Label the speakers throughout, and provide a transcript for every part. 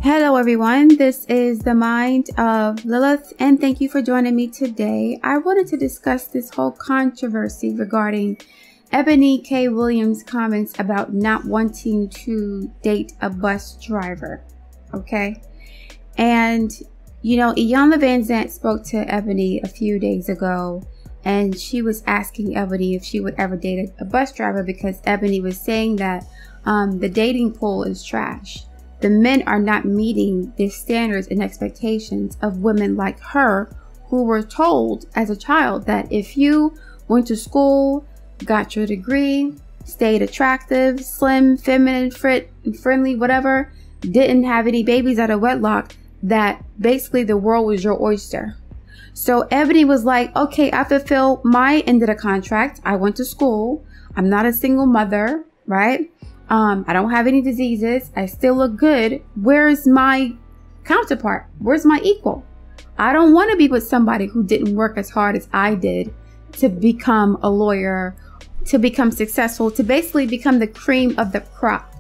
Speaker 1: Hello everyone, this is the mind of Lilith and thank you for joining me today. I wanted to discuss this whole controversy regarding Ebony K. Williams' comments about not wanting to date a bus driver, okay? And, you know, Iyanla Vanzant spoke to Ebony a few days ago and she was asking Ebony if she would ever date a bus driver because Ebony was saying that the dating pool is trash. The men are not meeting the standards and expectations of women like her who were told as a child that if you went to school, got your degree, stayed attractive, slim, feminine, friendly, whatever, didn't have any babies out of wedlock, that basically the world was your oyster. So Ebony was like, okay, I fulfilled my end of the contract. I went to school. I'm not a single mother, right? I don't have any diseases. I still look good. Where's my counterpart? Where's my equal? I don't want to be with somebody who didn't work as hard as I did to become a lawyer, to become successful, to basically become the cream of the crop.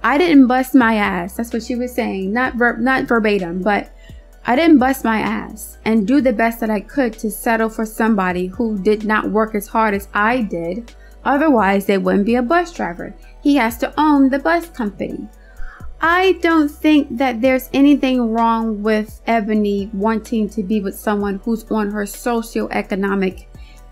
Speaker 1: I didn't bust my ass. That's what she was saying. Not verbatim, but I didn't bust my ass and do the best that I could to settle for somebody who did not work as hard as I did. Otherwise, they wouldn't be a bus driver. He has to own the bus company. I don't think that there's anything wrong with Ebony wanting to be with someone who's on her socioeconomic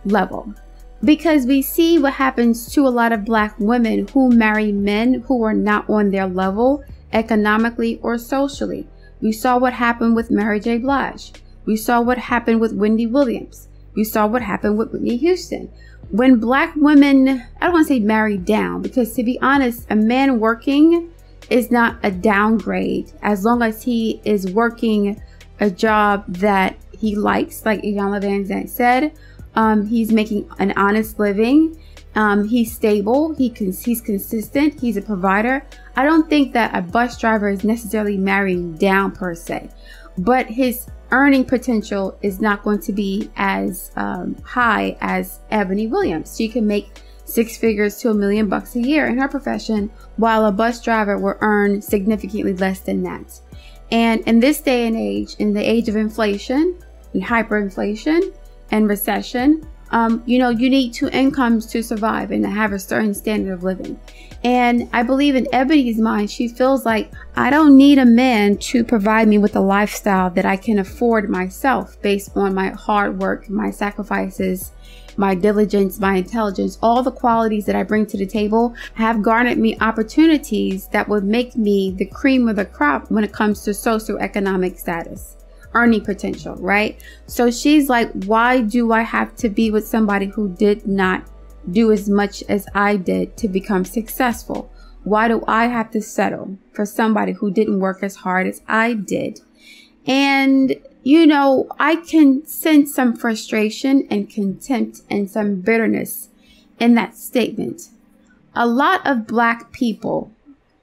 Speaker 1: level, because we see what happens to a lot of black women who marry men who are not on their level economically or socially. We saw what happened with Mary J. Blige. We saw what happened with Wendy Williams. We saw what happened with Whitney Houston. When black women, I don't want to say married down, because to be honest, a man working is not a downgrade as long as he is working a job that he likes, like Iyanla Vanzant said. He's making an honest living. He's stable. He's consistent. He's a provider. I don't think that a bus driver is necessarily marrying down per se, but his earning potential is not going to be as high as Ebony Williams. She can make 6 figures to $1 million a year in her profession, while a bus driver will earn significantly less than that. And in this day and age, in the age of inflation and hyperinflation and recession, you know, you need 2 incomes to survive and to have a certain standard of living. And I believe in Ebony's mind, she feels like, I don't need a man to provide me with a lifestyle that I can afford myself based on my hard work, my sacrifices, my diligence, my intelligence. All the qualities that I bring to the table have garnered me opportunities that would make me the cream of the crop when it comes to socioeconomic status, earning potential, right? So she's like, why do I have to be with somebody who did not do as much as I did to become successful? Why do I have to settle for somebody who didn't work as hard as I did? And, you know, I can sense some frustration and contempt and some bitterness in that statement. A lot of black people,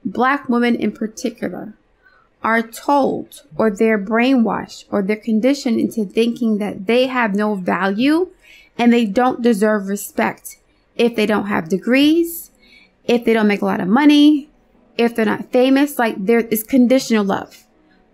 Speaker 1: black women in particular, are told, or they're brainwashed, or they're conditioned into thinking that they have no value and they don't deserve respect if they don't have degrees, if they don't make a lot of money, if they're not famous. Like, there is conditional love.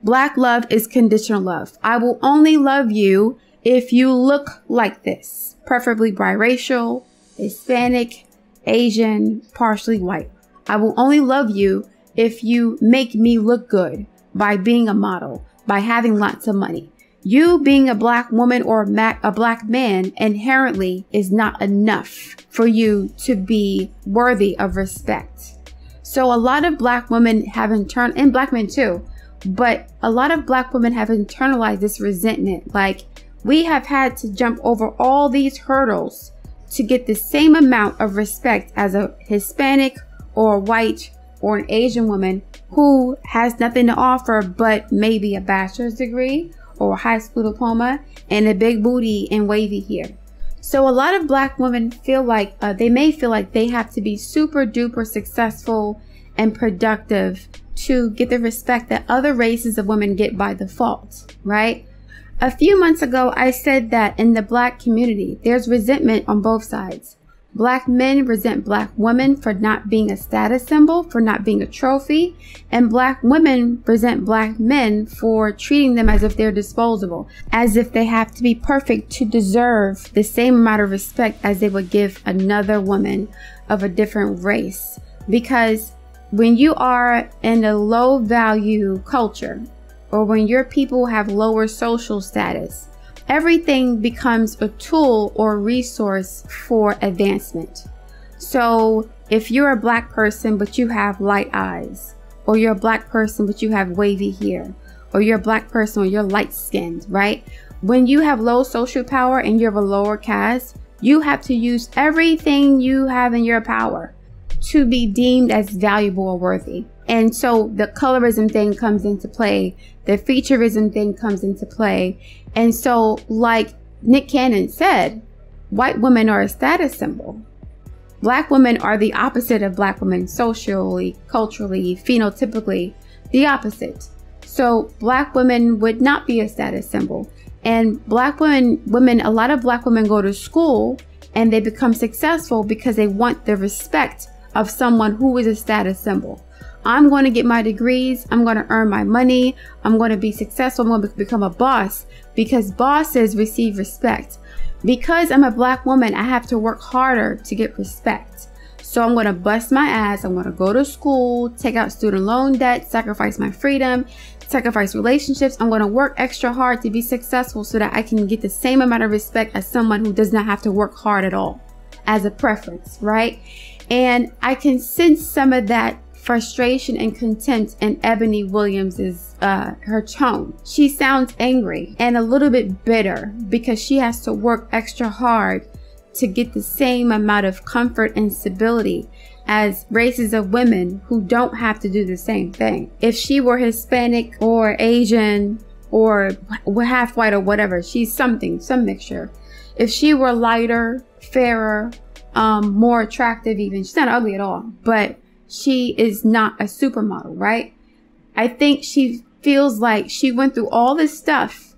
Speaker 1: Black love is conditional love. I will only love you if you look like this, preferably biracial, Hispanic, Asian, partially white. I will only love you if you make me look good by being a model, by having lots of money. You being a black woman or a black man inherently is not enough for you to be worthy of respect. So a lot of black women have and black men too, but a lot of black women have internalized this resentment. Like, we have had to jump over all these hurdles to get the same amount of respect as a Hispanic or a white or an Asian woman who has nothing to offer but maybe a bachelor's degree or a high school diploma and a big booty and wavy hair. So a lot of black women feel like they may feel like they have to be super duper successful and productive to get the respect that other races of women get by default, right? A few months ago, I said that in the black community, there's resentment on both sides. Black men resent Black women for not being a status symbol, for not being a trophy. And Black women resent Black men for treating them as if they're disposable, as if they have to be perfect to deserve the same amount of respect as they would give another woman of a different race. Because when you are in a low value culture, or when your people have lower social status, everything becomes a tool or resource for advancement. So if you're a Black person but you have light eyes, or you're a Black person but you have wavy hair, or you're a Black person or you're light skinned, right? When you have low social power and you're of a lower caste, you have to use everything you have in your power to be deemed as valuable or worthy. And so the colorism thing comes into play, the featureism thing comes into play. And so, like Nick Cannon said, white women are a status symbol. Black women are the opposite of Black women, socially, culturally, phenotypically, the opposite. So Black women would not be a status symbol. And Black women, a lot of Black women go to school and they become successful because they want the respect of someone who is a status symbol. I'm going to get my degrees. I'm going to earn my money. I'm going to be successful. I'm going to become a boss, because bosses receive respect. Because I'm a Black woman, I have to work harder to get respect. So I'm going to bust my ass. I'm going to go to school, take out student loan debt, sacrifice my freedom, sacrifice relationships. I'm going to work extra hard to be successful so that I can get the same amount of respect as someone who does not have to work hard at all, as a preference, right? And I can sense some of that frustration and contempt in Ebony Williams's her tone. She sounds angry and a little bit bitter because she has to work extra hard to get the same amount of comfort and stability as races of women who don't have to do the same thing. If she were Hispanic or Asian or half white or whatever, she's something, some mixture. If she were lighter, fairer, more attractive even, she's not ugly at all, but she is not a supermodel, right? I think she feels like she went through all this stuff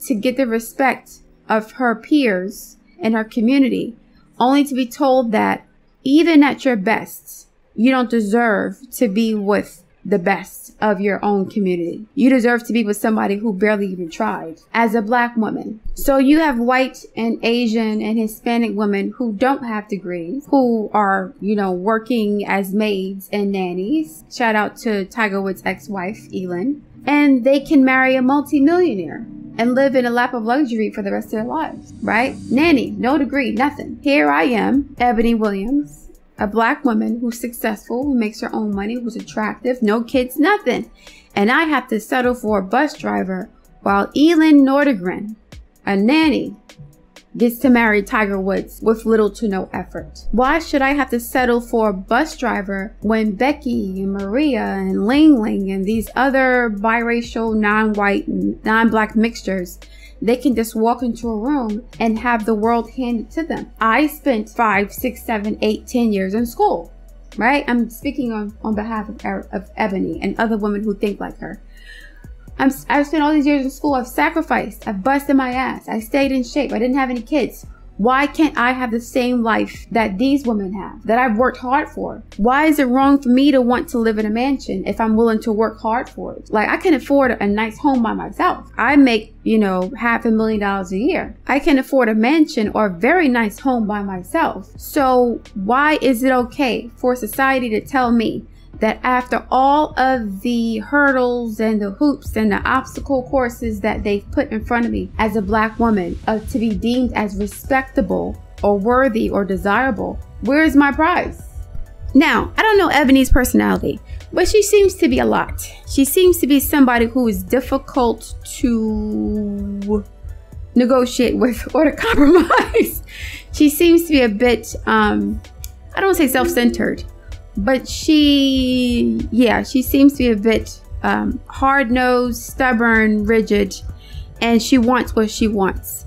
Speaker 1: to get the respect of her peers and her community, only to be told that even at your best, you don't deserve to be with the best of your own community. You deserve to be with somebody who barely even tried as a Black woman. So you have white and Asian and Hispanic women who don't have degrees, who are, working as maids and nannies. Shout out to Tiger Woods' ex-wife, Elin. And they can marry a multimillionaire and live in a lap of luxury for the rest of their lives, right? Nanny, no degree, nothing. Here I am, Ebony Williams, a Black woman who's successful, who makes her own money, who's attractive, no kids, nothing. And I have to settle for a bus driver while Elin Nordegren, a nanny, gets to marry Tiger Woods with little to no effort. Why should I have to settle for a bus driver when Becky and Maria and Ling Ling and these other biracial, non-white, non-Black mixtures, they can just walk into a room and have the world handed to them? I spent 5, 6, 7, 8, 10 years in school, right? I'm speaking on behalf of Ebony and other women who think like her. I've spent all these years in school. I've sacrificed. I've busted my ass. I stayed in shape. I didn't have any kids. Why can't I have the same life that these women have, that I've worked hard for? Why is it wrong for me to want to live in a mansion if I'm willing to work hard for it? Like, I can afford a nice home by myself. I make, $500,000 a year. I can afford a mansion or a very nice home by myself. So why is it okay for society to tell me that after all of the hurdles and the hoops and the obstacle courses that they've put in front of me as a Black woman, to be deemed as respectable or worthy or desirable, where is my prize? Now, I don't know Ebony's personality, but she seems to be a lot. She seems to be somebody who is difficult to negotiate with or to compromise. She seems to be a bit, I don't want to say self-centered, but she seems to be a bit hard-nosed, stubborn, rigid, and she wants what she wants.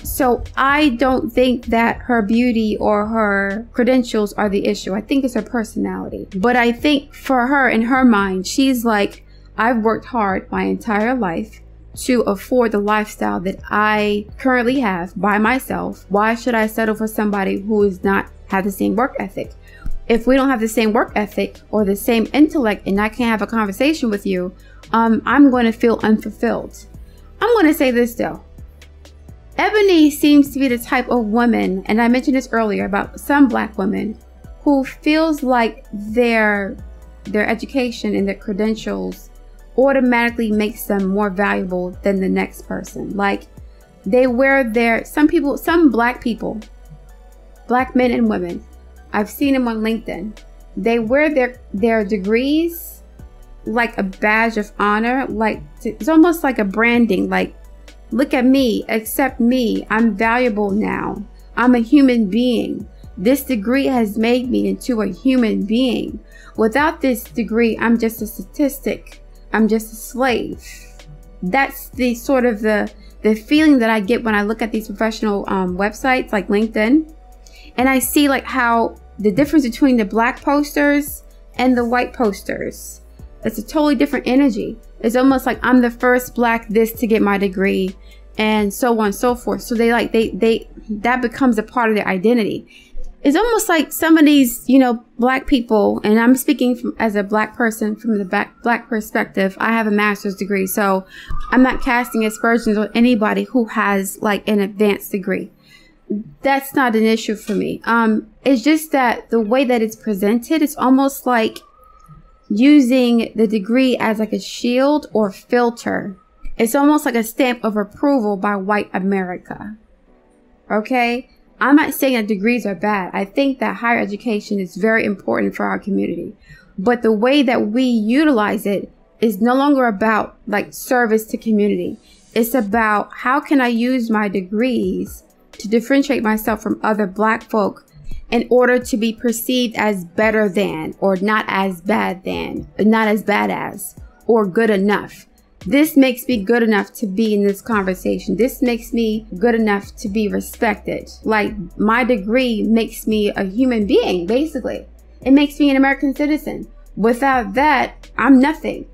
Speaker 1: So I don't think that her beauty or her credentials are the issue. I think it's her personality. But I think for her, in her mind, she's like, I've worked hard my entire life to afford the lifestyle that I currently have by myself, why should I settle for somebody who is not have the same work ethic? If we don't have the same work ethic or the same intellect and I can't have a conversation with you, I'm going to feel unfulfilled. I'm going to say this though. Ebony seems to be the type of woman, and I mentioned this earlier about some black women, who feels like their education and their credentials automatically makes them more valuable than the next person. Like they wear some black people, black men and women, I've seen them on LinkedIn. They wear their degrees like a badge of honor. Like it's almost like a branding. Like, look at me, accept me. I'm valuable now. I'm a human being. This degree has made me into a human being. Without this degree, I'm just a statistic. I'm just a slave. That's the sort of the feeling that I get when I look at these professional websites like LinkedIn. And I see like how the difference between the black posters and the white posters. It's a totally different energy. It's almost like I'm the first black this to get my degree and so on and so forth. So that becomes a part of their identity. It's almost like some of these, black people, and I'm speaking as a black person from the black perspective. I have a master's degree, so I'm not casting aspersions on anybody who has like an advanced degree. That's not an issue for me. It's just that the way that it's presented, it's almost like using the degree as like a shield or filter. It's almost like a stamp of approval by white America. Okay? I'm not saying that degrees are bad. I think that higher education is very important for our community. But the way that we utilize it is no longer about like service to community. It's about how can I use my degrees to differentiate myself from other black folk in order to be perceived as better than, or not as bad than, not as bad as, or good enough. This makes me good enough to be in this conversation. This makes me good enough to be respected. Like my degree makes me a human being, basically. It makes me an American citizen. Without that, I'm nothing.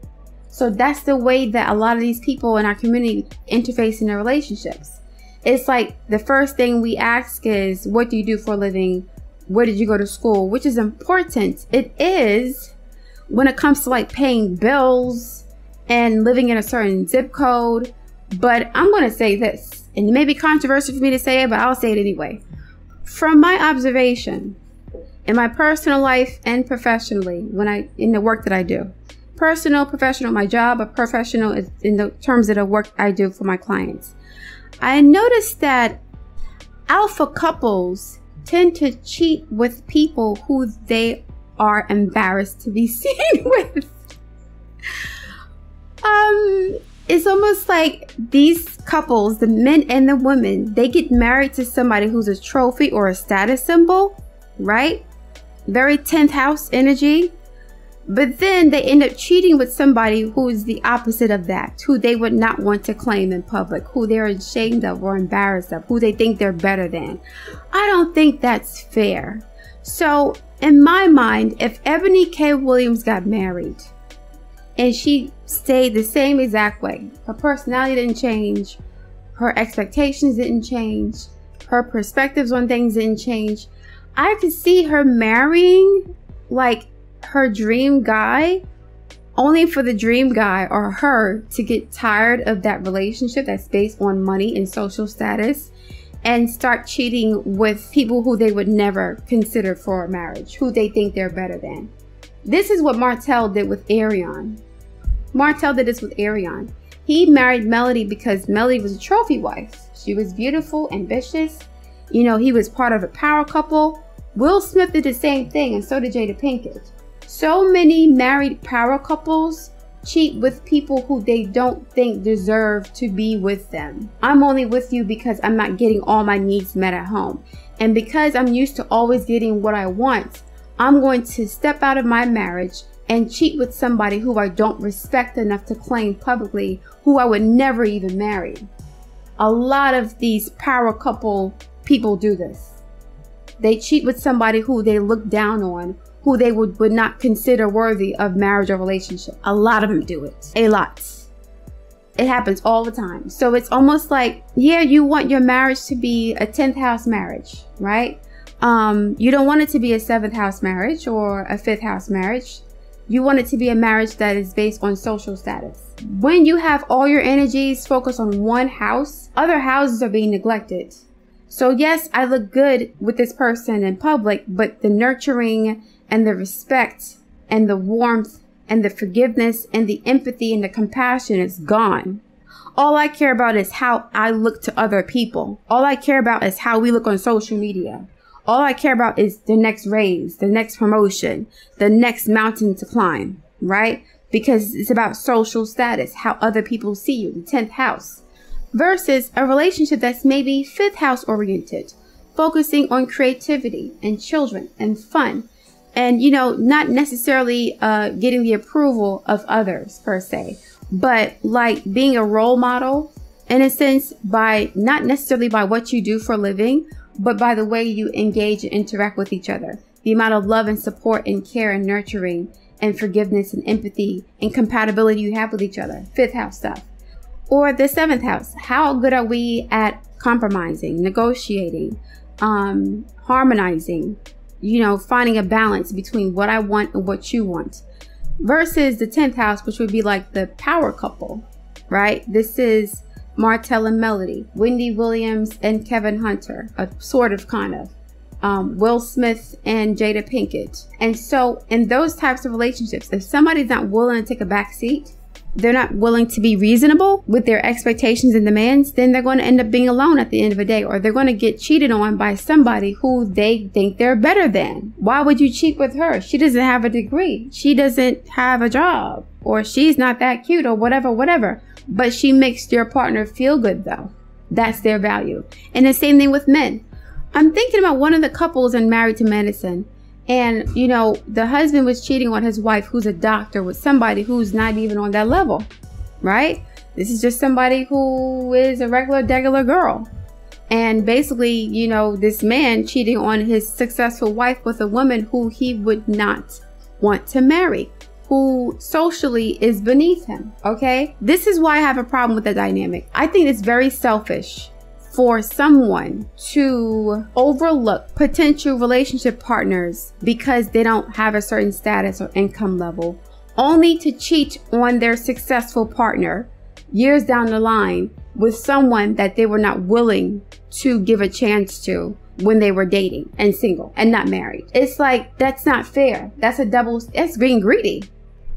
Speaker 1: So that's the way that a lot of these people in our community interface in their relationships. It's like the first thing we ask is, what do you do for a living? Where did you go to school? Which is important. It is when it comes to like paying bills and living in a certain zip code. But I'm going to say this, and it may be controversial for me to say it, but I'll say it anyway. From my observation in my personal life and professionally, in the work that I do, personal, professional, my job, but professional is in the terms of the work I do for my clients. I noticed that alpha couples tend to cheat with people who they are embarrassed to be seen with. It's almost like these couples, the men and the women, they get married to somebody who's a trophy or a status symbol, right? Very 10th house energy. But then they end up cheating with somebody who is the opposite of that, who they would not want to claim in public, who they're ashamed of or embarrassed of, who they think they're better than. I don't think that's fair. So in my mind, if Ebony K. Williams got married and she stayed the same exact way, her personality didn't change, her expectations didn't change, her perspectives on things didn't change, I could see her marrying like her dream guy, only for the dream guy or her to get tired of that relationship that's based on money and social status and start cheating with people who they would never consider for a marriage, who they think they're better than. This is what Martell did with Arion. Martell did this with Arion. He married Melody because Melody was a trophy wife. She was beautiful, ambitious. He was part of a power couple. Will Smith did the same thing, and so did Jada Pinkett. So many married power couples cheat with people who they don't think deserve to be with them. I'm only with you because I'm not getting all my needs met at home. And because I'm used to always getting what I want, I'm going to step out of my marriage and cheat with somebody who I don't respect enough to claim publicly, who I would never even marry. A lot of these power couple people do this. They cheat with somebody who they look down on, who they would not consider worthy of marriage or relationship. A lot of them do it. A lot. It happens all the time. So it's almost like, yeah, you want your marriage to be a 10th house marriage, right? You don't want it to be a 7th house marriage or a 5th house marriage. You want it to be a marriage that is based on social status. When you have all your energies focused on one house, other houses are being neglected. So yes, I look good with this person in public, but the nurturing and the respect and the warmth and the forgiveness and the empathy and the compassion is gone. All I care about is how I look to other people. All I care about is how we look on social media. All I care about is the next raise, the next promotion, the next mountain to climb, right? Because it's about social status, how other people see you, the 10th house. Versus a relationship that's maybe 5th house oriented, focusing on creativity and children and fun. And, you know, not necessarily getting the approval of others per se, but like being a role model in a sense by not necessarily by what you do for a living, but by the way you engage and interact with each other. The amount of love and support and care and nurturing and forgiveness and empathy and compatibility you have with each other. 5th house stuff. Or the 7th house. How good are we at compromising, negotiating, harmonizing, you know, finding a balance between what I want and what you want. Versus the 10th house, which would be like the power couple, right? This is Martell and Melody, Wendy Williams and Kevin Hunter, a sort of kind of, Will Smith and Jada Pinkett. And so in those types of relationships, if somebody's not willing to take a back seat, they're not willing to be reasonable with their expectations and demands, then they're going to end up being alone at the end of the day, or they're going to get cheated on by somebody who they think they're better than. Why would you cheat with her? She doesn't have a degree. She doesn't have a job, or she's not that cute, or whatever. But she makes your partner feel good though. That's their value. And the same thing with men. I'm thinking about one of the couples in Married to Medicine. And, you know, the husband was cheating on his wife, who's a doctor, with somebody who's not even on that level, right? This is just somebody who is a regular girl. And basically, you know, this man cheating on his successful wife with a woman who he would not want to marry, who socially is beneath him, okay? This is why I have a problem with the dynamic. I think it's very selfish for someone to overlook potential relationship partners because they don't have a certain status or income level, only to cheat on their successful partner years down the line with someone that they were not willing to give a chance to when they were dating and single and not married. It's like, that's not fair. That's being greedy.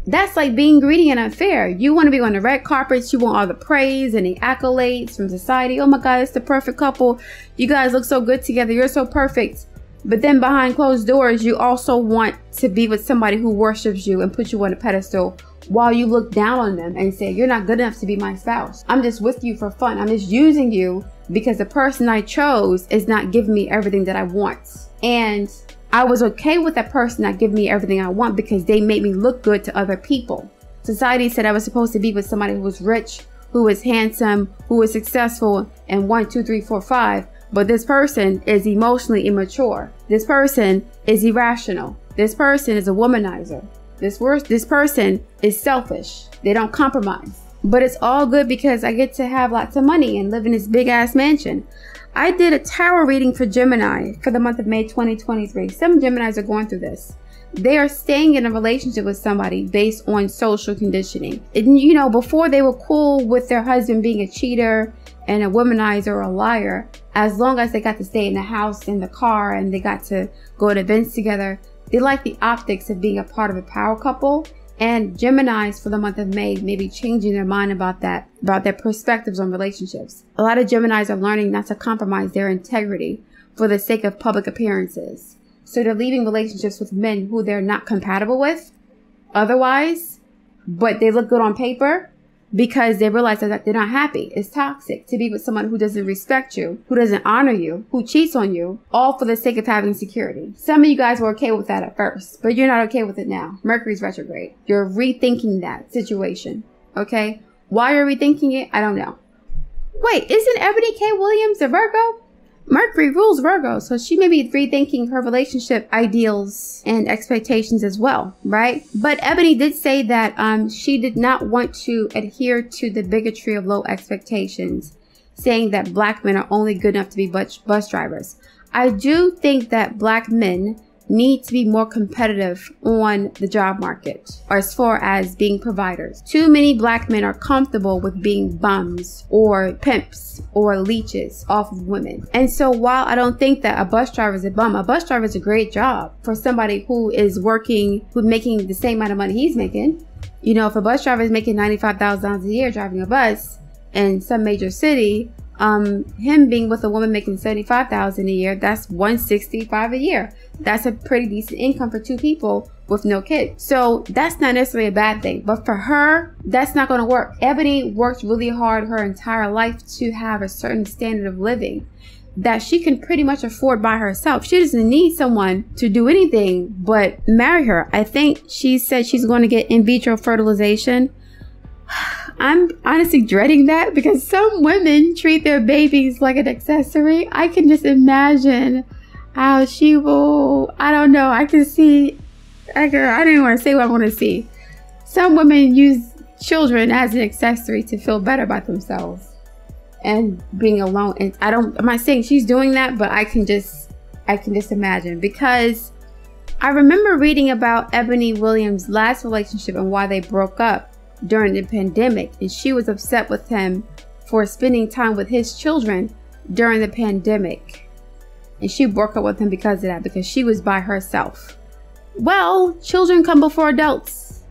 Speaker 1: That's like being greedy and unfair. You want to be on the red carpets. You want all the praise and the accolades from society. Oh my God, it's the perfect couple. You guys look so good together. You're so perfect. But then behind closed doors, you also want to be with somebody who worships you and puts you on a pedestal while you look down on them and say, you're not good enough to be my spouse. I'm just with you for fun. I'm just using you because the person I chose is not giving me everything that I want. And I was okay with that person not giving me everything I want because they made me look good to other people. Society said I was supposed to be with somebody who was rich, who was handsome, who was successful, and 1, 2, 3, 4, 5. But this person is emotionally immature. This person is irrational. This person is a womanizer. This person is selfish. They don't compromise. But it's all good because I get to have lots of money and live in this big ass mansion. I did a tarot reading for Gemini for the month of May 2023. Some Geminis are going through this. They are staying in a relationship with somebody based on social conditioning. And, you know, before they were cool with their husband being a cheater and a womanizer or a liar, as long as they got to stay in the house, in the car, and they got to go to events together. They like the optics of being a part of a power couple. And Geminis for the month of May may be changing their mind about that, about their perspectives on relationships. A lot of Geminis are learning not to compromise their integrity for the sake of public appearances. So they're leaving relationships with men who they're not compatible with otherwise, but they look good on paper because they realize that they're not happy. It's toxic to be with someone who doesn't respect you, who doesn't honor you, who cheats on you, all for the sake of having security. Some of you guys were okay with that at first, but you're not okay with it now. Mercury's retrograde. You're rethinking that situation, okay? Why you're rethinking it, I don't know. Wait, isn't Ebony K. Williams a Virgo? Mercury rules Virgo, so she may be rethinking her relationship ideals and expectations as well, right? But Ebony did say that she did not want to adhere to the bigotry of low expectations, saying that black men are only good enough to be bus drivers. I do think that black men need to be more competitive on the job market, or as far as being providers. Too many black men are comfortable with being bums or pimps or leeches off of women. And so while I don't think that a bus driver is a bum, a bus driver is a great job for somebody who is working, who's making the same amount of money he's making. You know, if a bus driver is making $95,000 a year driving a bus in some major city, him being with a woman making $75,000 a year, that's $165 a year. That's a pretty decent income for two people with no kids. So that's not necessarily a bad thing, but for her, that's not going to work. Ebony worked really hard her entire life to have a certain standard of living that she can pretty much afford by herself. She doesn't need someone to do anything but marry her. I think she said she's going to get in vitro fertilization. I'm honestly dreading that because some women treat their babies like an accessory. I can just imagine how she will, I don't know, I can see, I don't even want to say what I want to see. Some women use children as an accessory to feel better about themselves and being alone. And I'm not saying she's doing that, but I can just imagine, because I remember reading about Ebony Williams' last relationship and why they broke up during the pandemic, and she was upset with him for spending time with his children during the pandemic, and she broke up with him because of that, because she was by herself. Well, children come before adults.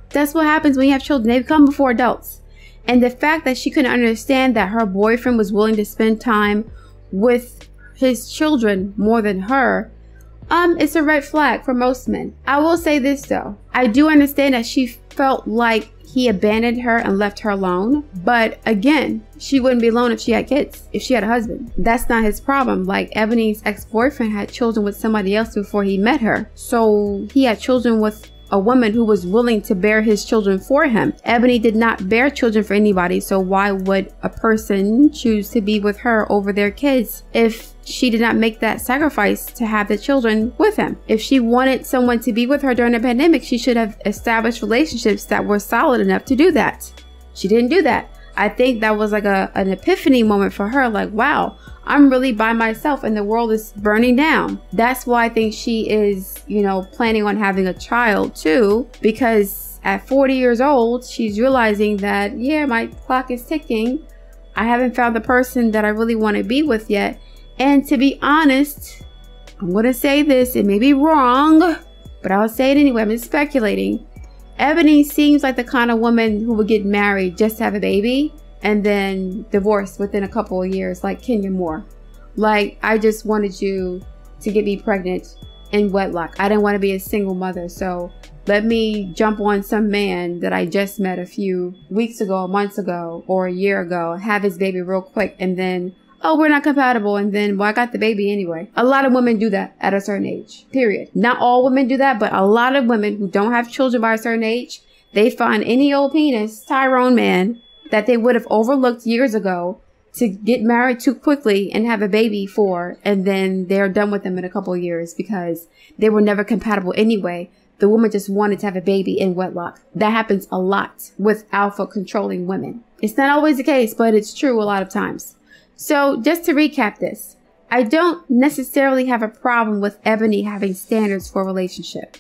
Speaker 1: That's what happens when you have children. They come before adults. And the fact that she couldn't understand that her boyfriend was willing to spend time with his children more than her, it's a red flag for most men. I will say this though, I do understand that she felt like he abandoned her and left her alone. But again, she wouldn't be alone if she had kids, if she had a husband. That's not his problem. Like, Ebony's ex-boyfriend had children with somebody else before he met her. So he had children with a woman who was willing to bear his children for him. Ebony did not bear children for anybody, so why would a person choose to be with her over their kids if she did not make that sacrifice to have the children with him? If she wanted someone to be with her during the pandemic, she should have established relationships that were solid enough to do that. She didn't do that. I think that was like an epiphany moment for her, like, wow, I'm really by myself and the world is burning down. That's why I think she is, you know, planning on having a child too, because at 40 years old, she's realizing that, yeah, my clock is ticking. I haven't found the person that I really want to be with yet. And to be honest, I'm going to say this, it may be wrong, but I'll say it anyway, I'm just speculating. Ebony seems like the kind of woman who would get married just to have a baby and then divorce within a couple of years, like Kenya Moore. Like, I just wanted you to get me pregnant in wedlock. I didn't want to be a single mother, so let me jump on some man that I just met a few weeks ago, months ago, or a year ago, have his baby real quick, and then, oh, we're not compatible, and then, well, I got the baby anyway. A lot of women do that at a certain age, period. Not all women do that, but a lot of women who don't have children by a certain age, they find any old penis, Tyrone man, that they would have overlooked years ago to get married too quickly and have a baby for, and then they're done with them in a couple of years because they were never compatible anyway. The woman just wanted to have a baby in wedlock. That happens a lot with alpha controlling women. It's not always the case, but it's true a lot of times. So just to recap this, I don't necessarily have a problem with Ebony having standards for a relationship.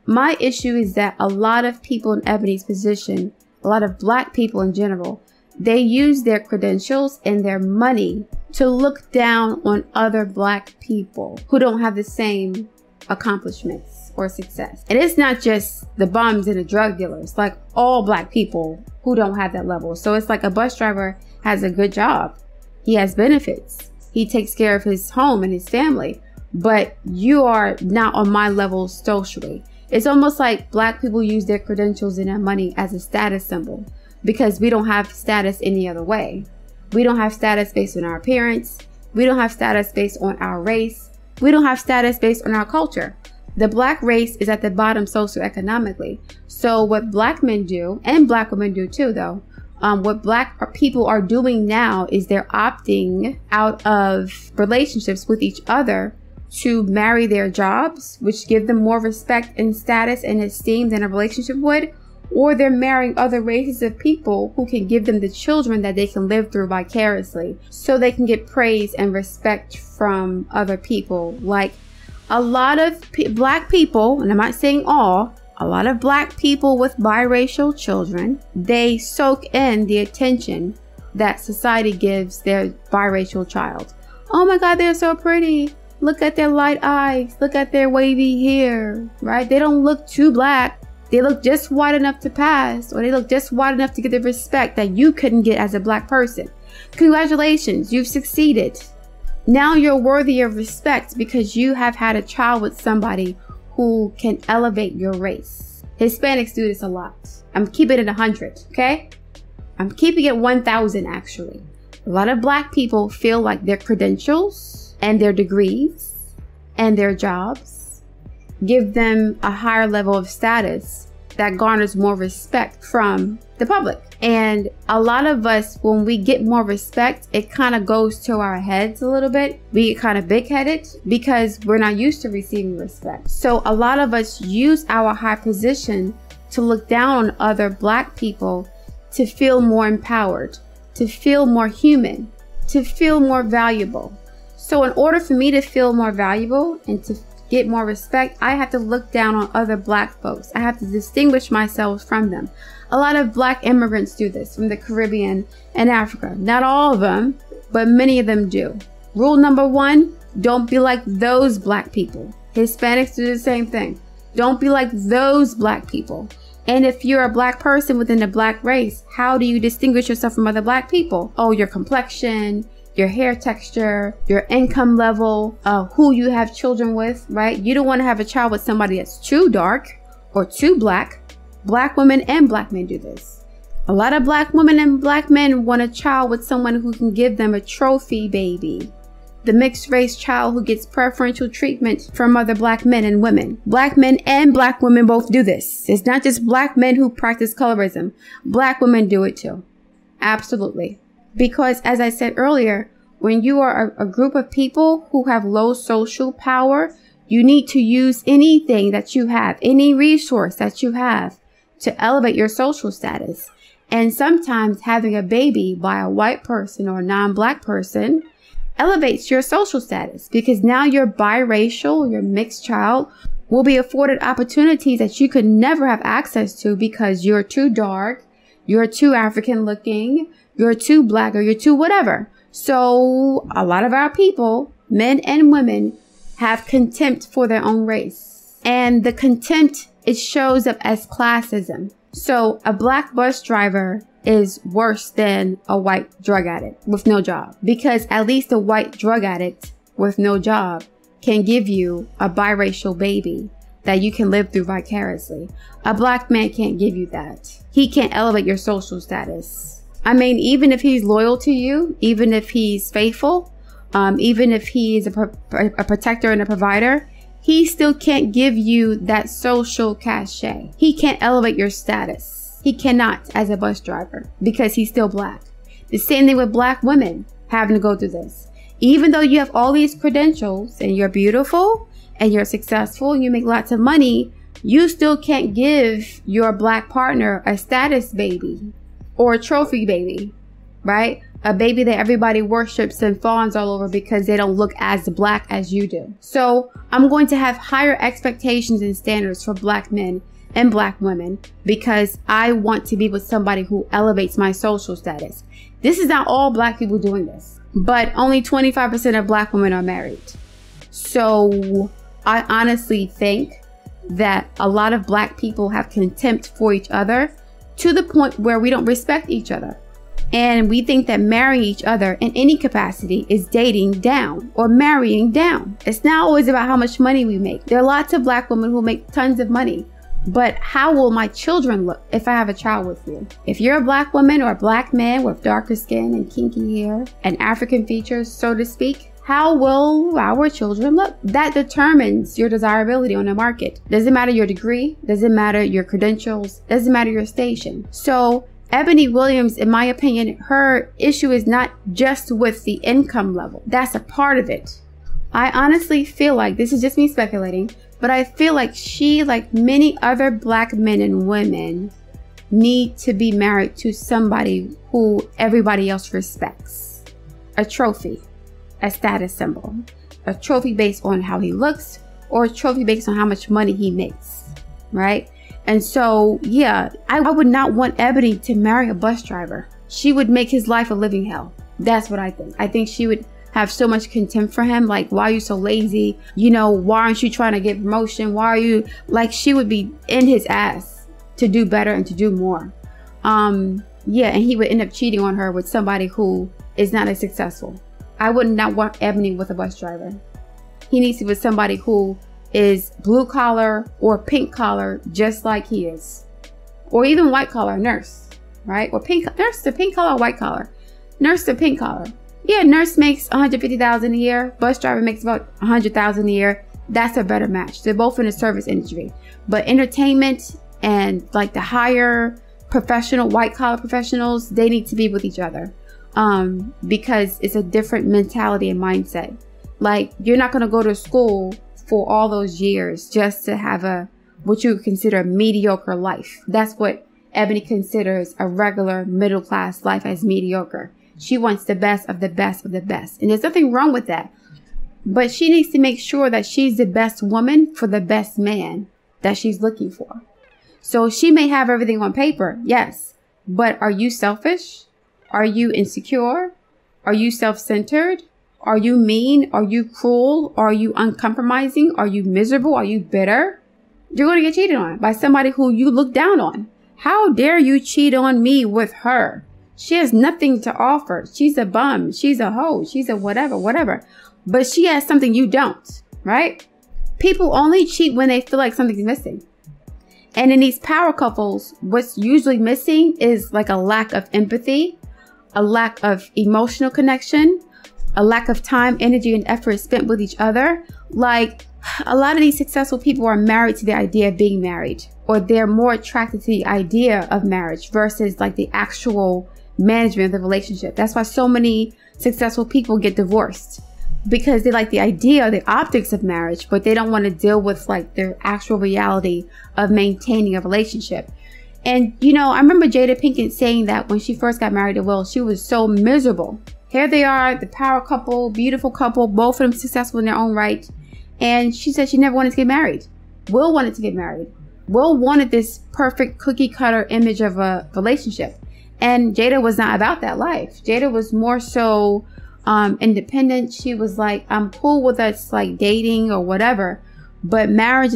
Speaker 1: My issue is that a lot of people in Ebony's position, a lot of black people in general, they use their credentials and their money to look down on other black people who don't have the same accomplishments or success. And it's not just the bums and the drug dealers, like all black people who don't have that level. So it's like a bus driver has a good job. He has benefits. He takes care of his home and his family, but you are not on my level socially. It's almost like black people use their credentials and their money as a status symbol because we don't have status any other way. We don't have status based on our appearance. We don't have status based on our race. We don't have status based on our culture. The black race is at the bottom socioeconomically. So what black men do, and black women do too though, What black people are doing now is they're opting out of relationships with each other to marry their jobs, which give them more respect and status and esteem than a relationship would, or they're marrying other races of people who can give them the children that they can live through vicariously, so they can get praise and respect from other people. Like a lot of black people, and I'm not saying all, a lot of black people with biracial children, they soak in the attention that society gives their biracial child. Oh my God, they're so pretty. Look at their light eyes. Look at their wavy hair, right? They don't look too black. They look just white enough to pass, or they look just white enough to get the respect that you couldn't get as a black person. Congratulations, you've succeeded. Now you're worthy of respect because you have had a child with somebody who can elevate your race. Hispanics do this a lot. I'm keeping it 100, okay? I'm keeping it 1,000 actually. A lot of black people feel like their credentials and their degrees and their jobs give them a higher level of status that garners more respect from the public. And a lot of us, when we get more respect, it kind of goes to our heads a little bit. We get kind of big-headed because we're not used to receiving respect. So a lot of us use our high position to look down on other black people to feel more empowered, to feel more human, to feel more valuable. So in order for me to feel more valuable and to get more respect, I have to look down on other black folks. I have to distinguish myself from them. A lot of black immigrants do this from the Caribbean and Africa. Not all of them, but many of them do. Rule number 1, don't be like those black people. Hispanics do the same thing. Don't be like those black people. And if you're a black person within the black race, how do you distinguish yourself from other black people? Oh, your complexion, your hair texture, your income level, who you have children with, right? You don't want to have a child with somebody that's too dark or too black. Black women and black men do this. A lot of black women and black men want a child with someone who can give them a trophy baby. The mixed race child who gets preferential treatment from other black men and women. Black men and black women both do this. It's not just black men who practice colorism. Black women do it too. Absolutely. Because as I said earlier, when you are a group of people who have low social power, you need to use anything that you have, any resource that you have to elevate your social status. And sometimes having a baby by a white person or a non-black person elevates your social status because now your biracial, your mixed child will be afforded opportunities that you could never have access to because you're too dark, you're too African looking, you're too black, or you're too whatever. So a lot of our people, men and women, have contempt for their own race. And the contempt, it shows up as classism. So a black bus driver is worse than a white drug addict with no job, because at least a white drug addict with no job can give you a biracial baby that you can live through vicariously. A black man can't give you that. He can't elevate your social status. I mean, even if he's loyal to you, even if he's faithful, even if he is a protector and a provider, he still can't give you that social cachet. He can't elevate your status. He cannot as a bus driver because he's still black. The same thing with black women having to go through this. Even though you have all these credentials and you're beautiful and you're successful and you make lots of money, you still can't give your black partner a status baby or a trophy baby, right? A baby that everybody worships and fawns all over because they don't look as black as you do. So I'm going to have higher expectations and standards for black men and black women because I want to be with somebody who elevates my social status. This is not all black people doing this, but only 25% of black women are married. So I honestly think that a lot of black people have contempt for each other to the point where we don't respect each other. And we think that marrying each other in any capacity is dating down or marrying down. It's not always about how much money we make. There are lots of black women who make tons of money. But how will my children look if I have a child with you? If you're a black woman or a black man with darker skin and kinky hair and African features, so to speak, how will our children look? That determines your desirability on the market. Doesn't matter your degree, doesn't matter your credentials, doesn't matter your station. So Ebony Williams, in my opinion, her issue is not just with the income level. That's a part of it. I honestly feel like, this is just me speculating, but I feel like she, like many other Black men and women, need to be married to somebody who everybody else respects. A trophy, a status symbol, a trophy based on how he looks, or a trophy based on how much money he makes, right? And so, yeah, I would not want Ebony to marry a bus driver. She would make his life a living hell. That's what I think. I think she would have so much contempt for him. Like, why are you so lazy? You know, why aren't you trying to get promotion? Why are you, like, she would be in his ass to do better and to do more. Yeah, and he would end up cheating on her with somebody who is not as successful. I would not want Ebony with a bus driver. He needs to be with somebody who is blue collar or pink collar, just like he is, or even white collar, nurse, right? Or pink nurse to pink collar, white collar, nurse to pink collar. Yeah, nurse makes $150,000 a year. Bus driver makes about $100,000 a year. That's a better match. They're both in the service industry, but entertainment and like the higher professional white collar professionals, they need to be with each other, because it's a different mentality and mindset. Like, you're not going to go to school for all those years just to have what you would consider a mediocre life. That's what Ebony considers a regular middle class life, as mediocre. She wants the best of the best of the best. And there's nothing wrong with that. But she needs to make sure that she's the best woman for the best man that she's looking for. So she may have everything on paper, yes. But are you selfish? Are you insecure? Are you self-centered? Are you mean? Are you cruel? Are you uncompromising? Are you miserable? Are you bitter? You're going to get cheated on by somebody who you look down on. How dare you cheat on me with her? She has nothing to offer. She's a bum. She's a hoe. She's a whatever. But she has something you don't, right? People only cheat when they feel like something's missing. And in these power couples, what's usually missing is like a lack of empathy, a lack of emotional connection, a lack of time, energy, and effort spent with each other. Like, a lot of these successful people are married to the idea of being married, or they're more attracted to the idea of marriage versus like the actual management of the relationship. That's why so many successful people get divorced, because they like the idea, the optics of marriage, but they don't want to deal with like the actual reality of maintaining a relationship. And, you know, I remember Jada Pinkett saying that when she first got married to Will, she was so miserable. Here they are, the power couple, beautiful couple, both of them successful in their own right. And she said she never wanted to get married. Will wanted to get married. Will wanted this perfect cookie cutter image of a relationship. And Jada was not about that life. Jada was more so independent. She was like, I'm cool with us like dating or whatever, but marriage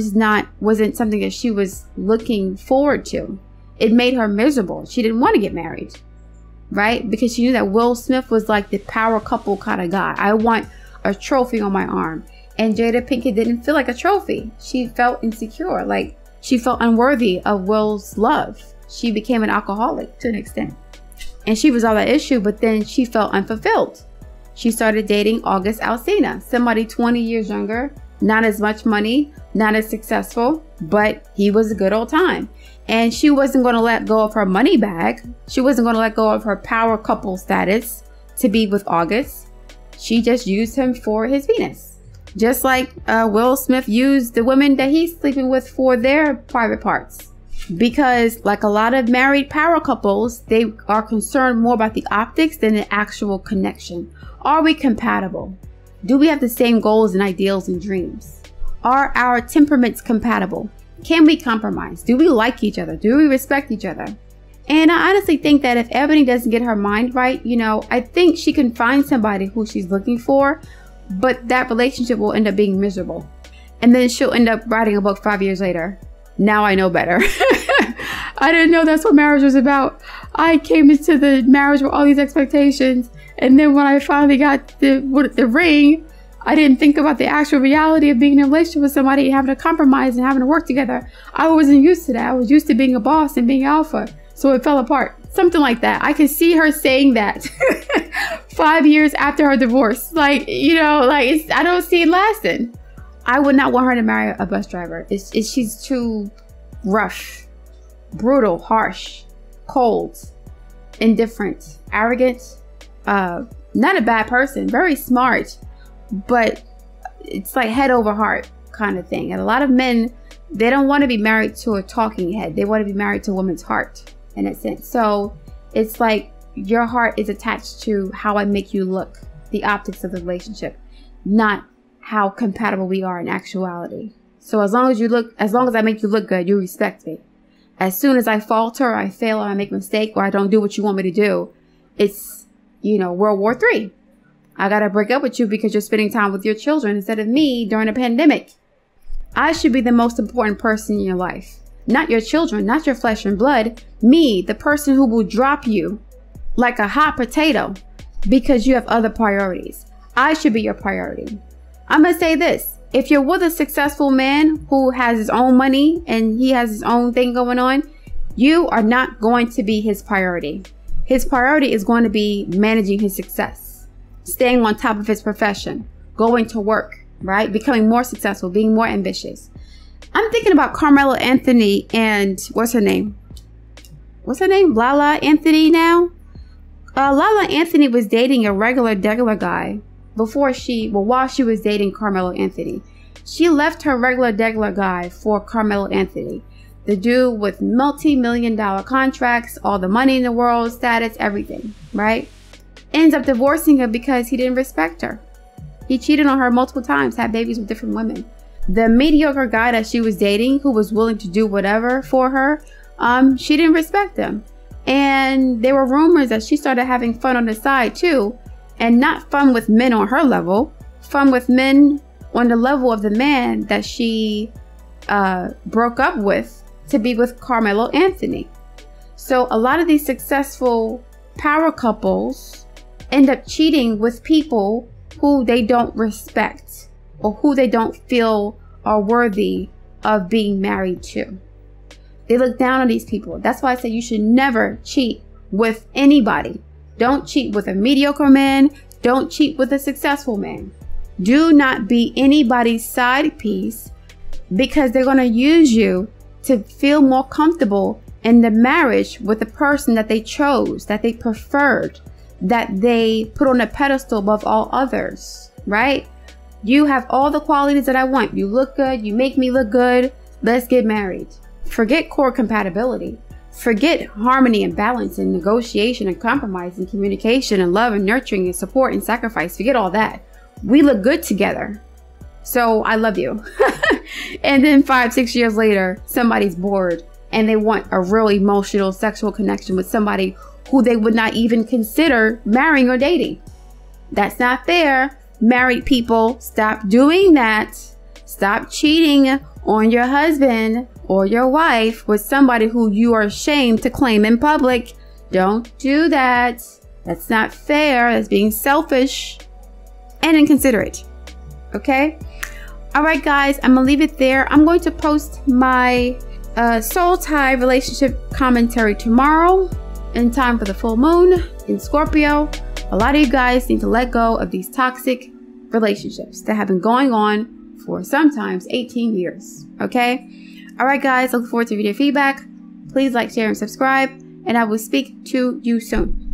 Speaker 1: wasn't something that she was looking forward to. It made her miserable. She didn't want to get married, right? Because she knew that Will Smith was like the power couple kind of guy. I want a trophy on my arm. And Jada Pinkett didn't feel like a trophy. She felt insecure. Like, she felt unworthy of Will's love. She became an alcoholic to an extent. And she was all that issue, but then she felt unfulfilled. She started dating August Alsina, somebody 20 years younger, not as much money, not as successful, but he was a good old time. And she wasn't going to let go of her money bag. She wasn't going to let go of her power couple status to be with August. She just used him for his Venus. Just like Will Smith used the women that he's sleeping with for their private parts. Because like a lot of married power couples, they are concerned more about the optics than the actual connection. Are we compatible? Do we have the same goals and ideals and dreams? Are our temperaments compatible? Can we compromise? Do we like each other? Do we respect each other? And I honestly think that if Ebony doesn't get her mind right, you know, I think she can find somebody who she's looking for, but that relationship will end up being miserable. And then she'll end up writing a book 5 years later. Now I know better. I didn't know that's what marriage was about. I came into the marriage with all these expectations. And then when I finally got the ring, I didn't think about the actual reality of being in a relationship with somebody and having to compromise and having to work together. I wasn't used to that. I was used to being a boss and being alpha. So it fell apart. Something like that. I could see her saying that 5 years after her divorce. Like, you know, like I don't see it lasting. I would not want her to marry a bus driver. She's too rough, brutal, harsh, cold. indifferent, arrogant, not a bad person, very smart, but it's like head over heart kind of thing. And a lot of men, they don't want to be married to a talking head. They want to be married to a woman's heart in a sense. So it's like your heart is attached to how I make you look, the optics of the relationship, not how compatible we are in actuality. So as long as I make you look good, you respect me. As soon as I falter, I fail, or I make a mistake, or I don't do what you want me to do, it's, World War III. I got to break up with you because you're spending time with your children instead of me during a pandemic. I should be the most important person in your life. Not your children, not your flesh and blood. Me, the person who will drop you like a hot potato because you have other priorities. I should be your priority. I'm going to say this. If you're with a successful man who has his own money and he has his own thing going on, you are not going to be his priority. His priority is going to be managing his success, staying on top of his profession, going to work, right? Becoming more successful, being more ambitious. I'm thinking about Carmelo Anthony and what's her name? Lala Anthony now. Lala Anthony was dating a degular guy while she was dating Carmelo Anthony. She left her degular guy for Carmelo Anthony. The dude with multi-million-dollar contracts, all the money in the world, status, everything, right? Ends up divorcing her because he didn't respect her. He cheated on her multiple times, had babies with different women. The mediocre guy that she was dating, who was willing to do whatever for her, she didn't respect him. And there were rumors that she started having fun on the side too. And not fun with men on her level, fun with men on the level of the man that she broke up with to be with Carmelo Anthony. So a lot of these successful power couples end up cheating with people who they don't respect or who they don't feel are worthy of being married to. They look down on these people. That's why I say you should never cheat with anybody. Don't cheat with a mediocre man. Don't cheat with a successful man. Do not be anybody's side piece because they're going to use you to feel more comfortable in the marriage with the person that they chose, that they preferred, that they put on a pedestal above all others, right? You have all the qualities that I want. You look good. You make me look good. Let's get married. Forget core compatibility. Forget harmony and balance and negotiation and compromise and communication and love and nurturing and support and sacrifice. Forget all that. We look good together. So I love you. And then 5-6 years later, somebody's bored and they want a real emotional sexual connection with somebody who they would not even consider marrying or dating. That's not fair. Married people, stop doing that. Stop cheating on your husband or your wife with somebody who you are ashamed to claim in public. Don't do that. That's not fair. That's being selfish and inconsiderate. Okay? All right, guys, I'm going to leave it there. I'm going to post my soul tie relationship commentary tomorrow in time for the full moon in Scorpio. A lot of you guys need to let go of these toxic relationships that have been going on for sometimes 18 years. Okay? All right, guys, look forward to video feedback. Please like, share, and subscribe, and I will speak to you soon.